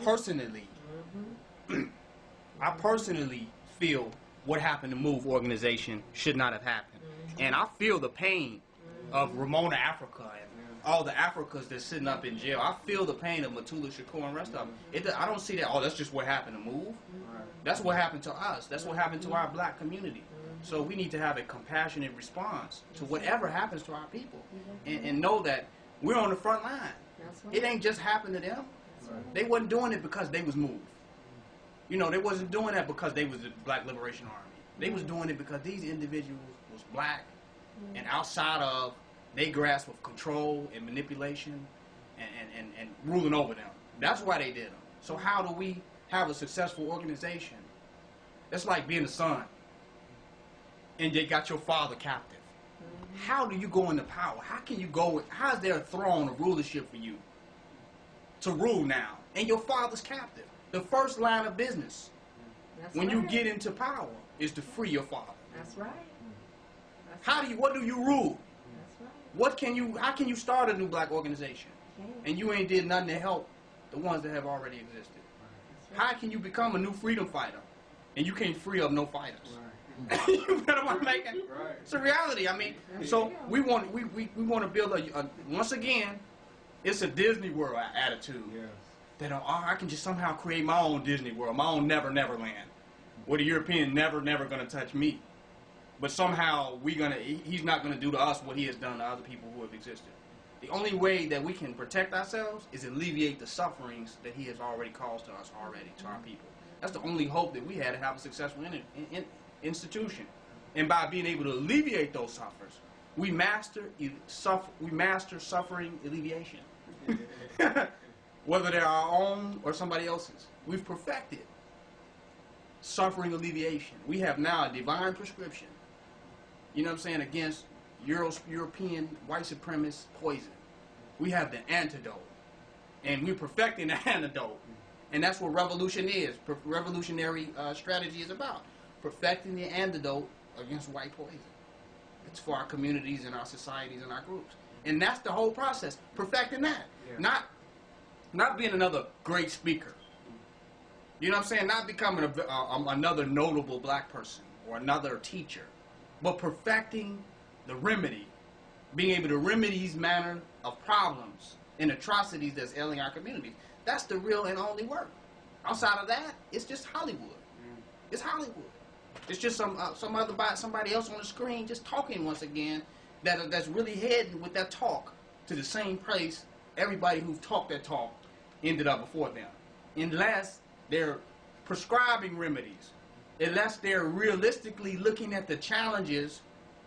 personally, I personally feel what happened to MOVE organization should not have happened. And I feel the pain of Ramona Africa and all the Africans that's sitting up in jail. I feel the pain of Mutulu Shakur and the rest of them. I don't see that, oh, that's just what happened to MOVE. That's what happened to us. That's what happened to our black community. So we need to have a compassionate response to whatever happens to our people. And know that we're on the front line. It ain't just happened to them. They wasn't doing it because they was MOVE. You know, they wasn't doing that because they was the Black Liberation Army. They was doing it because these individuals was black and outside of they grasp of control and manipulation and ruling over them. That's why they did them. So how do we have a successful organization? That's like being a son and they got your father captive. How do you go into power? How can you go? How is there a throne of rulership for you to rule now? And your father's captive. The first line of business when you get into power is to free your father. That's right. What do you rule? That's right. How can you start a new black organization? And you ain't did nothing to help the ones that have already existed. Right. How can you become a new freedom fighter and you can't free up no fighters? Right. You know what I'm making? Right. It's a reality. I mean, so we want to build a once again, it's a Disney World attitude. Yes. That I can just somehow create my own Disney World, my own Neverland, where the European never gonna touch me. But somehow he's not gonna do to us what he has done to other people who have existed. The only way that we can protect ourselves is alleviate the sufferings that he has already caused to us to our people. That's the only hope that we had to have a successful institution. And by being able to alleviate those sufferings, we master suffering alleviation. Whether they're our own or somebody else's. We've perfected suffering alleviation. We have now a divine prescription, you know what I'm saying, against European white supremacist poison. We have the antidote. And we're perfecting the antidote. And that's what revolution is. Revolutionary strategy is about. Perfecting the antidote against white poison. It's for our communities and our societies and our groups. And that's the whole process. Perfecting that. Yeah. Not being another great speaker. You know what I'm saying? Not becoming another notable black person or another teacher. But perfecting the remedy. Being able to remedy these manner of problems and atrocities that's ailing our communities. That's the real and only work. Outside of that, it's just Hollywood. It's Hollywood. It's just somebody else on the screen just talking once again that's really heading with that talk to the same place everybody who talked that talk ended up before them. Unless they're prescribing remedies, unless they're realistically looking at the challenges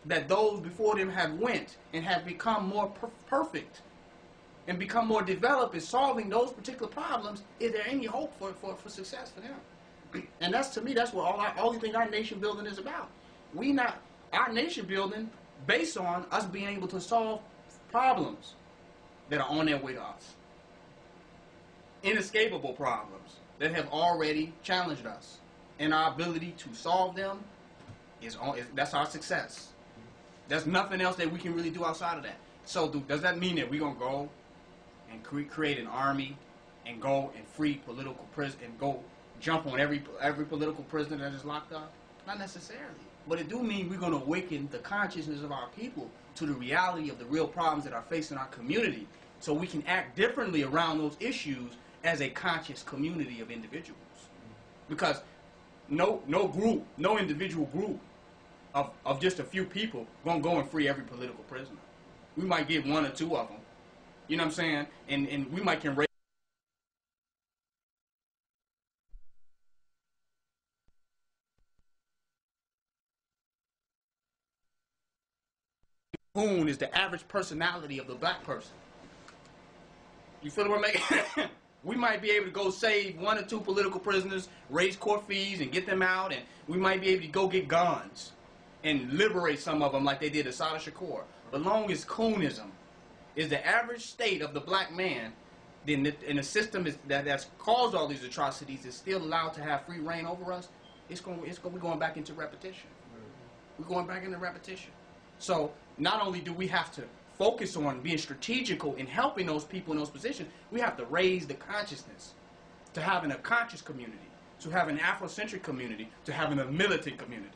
that those before them have went and have become more perfect and become more developed in solving those particular problems, is there any hope for success for them? And that's, to me, that's what all you think our nation building is about. Our nation building based on us being able to solve problems that are on their way to us. Inescapable problems that have already challenged us. And our ability to solve them, that's our success. There's nothing else that we can really do outside of that. So does that mean that we're going to go and create an army and go and free political prisoners and go jump on every political prisoner that is locked up? Not necessarily. But it do mean we're going to awaken the consciousness of our people to the reality of the real problems that are facing our community, so we can act differently around those issues as a conscious community of individuals. Because no individual group of just a few people gonna go and free every political prisoner. We might get one or two of them. You know what I'm saying? And we might can raise Boone is the average personality of the black person. You feel what I'm making? We might be able to go save one or two political prisoners, raise court fees and get them out, and we might be able to go get guns and liberate some of them like they did Assata Shakur. But long as coonism is the average state of the black man, then and the system that's caused all these atrocities is still allowed to have free reign over us, we're going back into repetition. We're going back into repetition. So not only do we have to focus on being strategical in helping those people in those positions, we have to raise the consciousness to having a conscious community, to having an Afrocentric community, to having a militant community.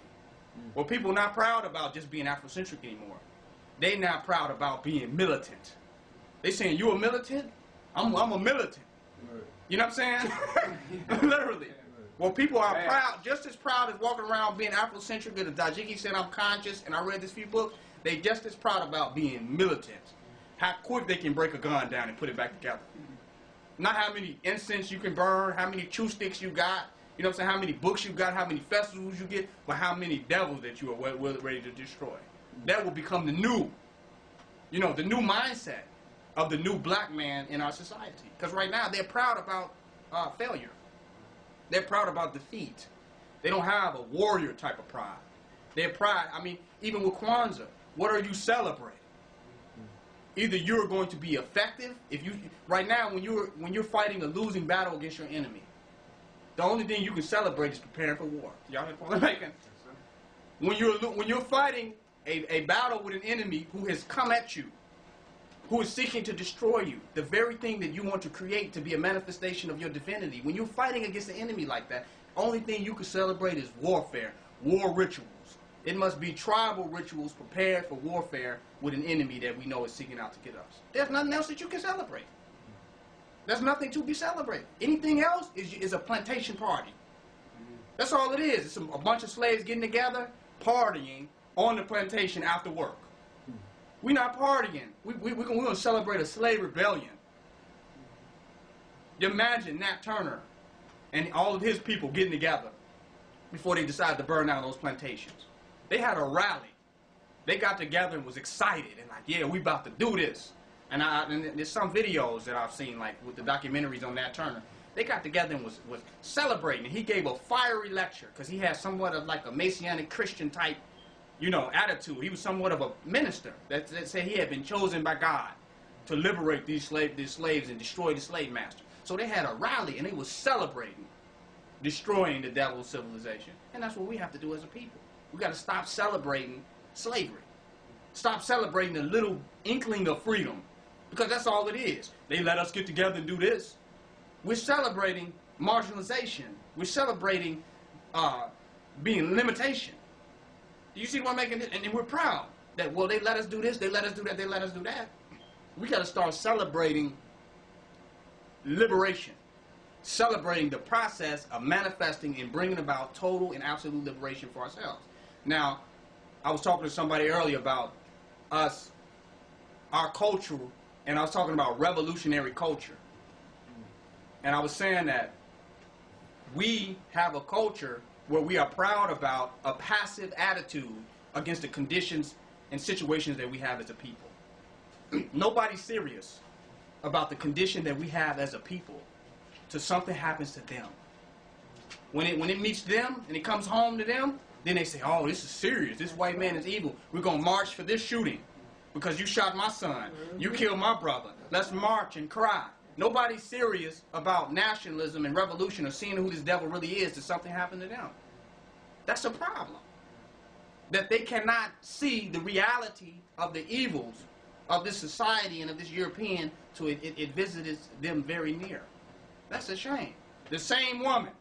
Well, people are not proud about just being Afrocentric anymore. They're not proud about being militant. They saying, you a militant? I'm a militant. You know what I'm saying? Literally. Well, people are proud, just as proud as walking around being Afrocentric. As Dajiki said, I'm conscious, and I read this few books. They just as proud about being militant. How quick they can break a gun down and put it back together. Not how many incense you can burn, how many chew sticks you got, you know what I'm saying, how many books you got, how many festivals you get, but how many devils that you are ready to destroy. That will become the new, you know, the new mindset of the new black man in our society. Because right now they're proud about failure. They're proud about defeat. They don't have a warrior type of pride. Their pride, I mean, even with Kwanzaa, what are you celebrating? Either you're going to be effective, if you right now when you're fighting a losing battle against your enemy, the only thing you can celebrate is preparing for war. Y'all know what I'm making? When you're fighting a battle with an enemy who has come at you, who is seeking to destroy you, the very thing that you want to create to be a manifestation of your divinity, when you're fighting against an enemy like that, only thing you can celebrate is warfare, war rituals. It must be tribal rituals prepared for warfare with an enemy that we know is seeking out to get us. There's nothing else that you can celebrate. There's nothing to be celebrated. Anything else is a plantation party. That's all it is. It's a bunch of slaves getting together, partying on the plantation after work. We're not partying. We're going to celebrate a slave rebellion. Imagine Nat Turner and all of his people getting together before they decided to burn down those plantations. They had a rally. They got together and was excited and like, yeah, we about to do this. And there's some videos that I've seen, like with the documentaries on Nat Turner. They got together and was celebrating. He gave a fiery lecture because he had somewhat of like a Messianic Christian type, you know, attitude. He was somewhat of a minister that said he had been chosen by God to liberate these slaves and destroy the slave master. So they had a rally and they was celebrating destroying the devil's civilization. And that's what we have to do as a people. We got to stop celebrating slavery. Stop celebrating the little inkling of freedom. Because that's all it is. They let us get together and do this. We're celebrating marginalization. We're celebrating being limitation. Do you see what I'm making? And we're proud that, well, they let us do this, they let us do that, they let us do that. We got to start celebrating liberation. Celebrating the process of manifesting and bringing about total and absolute liberation for ourselves. Now, I was talking to somebody earlier about us, our culture, and I was talking about revolutionary culture. And I was saying that we have a culture where we are proud about a passive attitude against the conditions and situations that we have as a people. Nobody's serious about the condition that we have as a people till something happens to them. When it meets them and it comes home to them, then they say, oh, this is serious. This white man is evil. We're going to march for this shooting because you shot my son. You killed my brother. Let's march and cry. Nobody's serious about nationalism and revolution or seeing who this devil really is till something happened to them. That's a problem. That they cannot see the reality of the evils of this society and of this European till it visited them very near. That's a shame. The same woman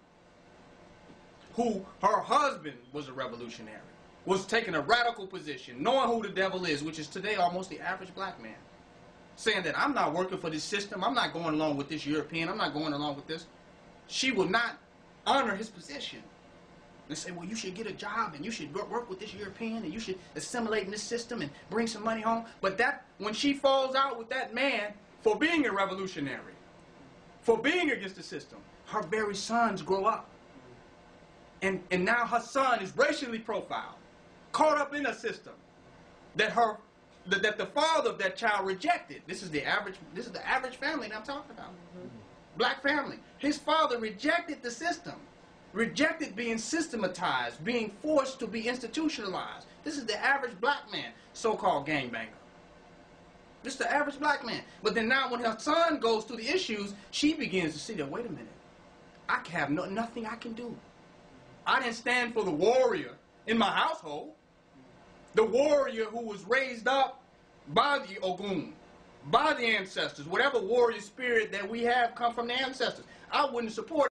who her husband was a revolutionary was taking a radical position, knowing who the devil is, which is today almost the average black man, saying that I'm not working for this system, I'm not going along with this European, I'm not going along with this. She will not honor his position. They say, well, you should get a job and you should work with this European and you should assimilate in this system and bring some money home. But that, when she falls out with that man for being a revolutionary, for being against the system, her very sons grow up. And now her son is racially profiled, caught up in a system that the father of that child rejected. This is the average family that I'm talking about. Black family. His father rejected the system. Rejected being systematized, being forced to be institutionalized. This is the average black man, so-called gangbanger. This is the average black man. But then now when her son goes through the issues, she begins to see that, wait a minute, I have nothing I can do. I didn't stand for the warrior in my household. The warrior who was raised up by the Ogun, by the ancestors. Whatever warrior spirit that we have come from the ancestors. I wouldn't support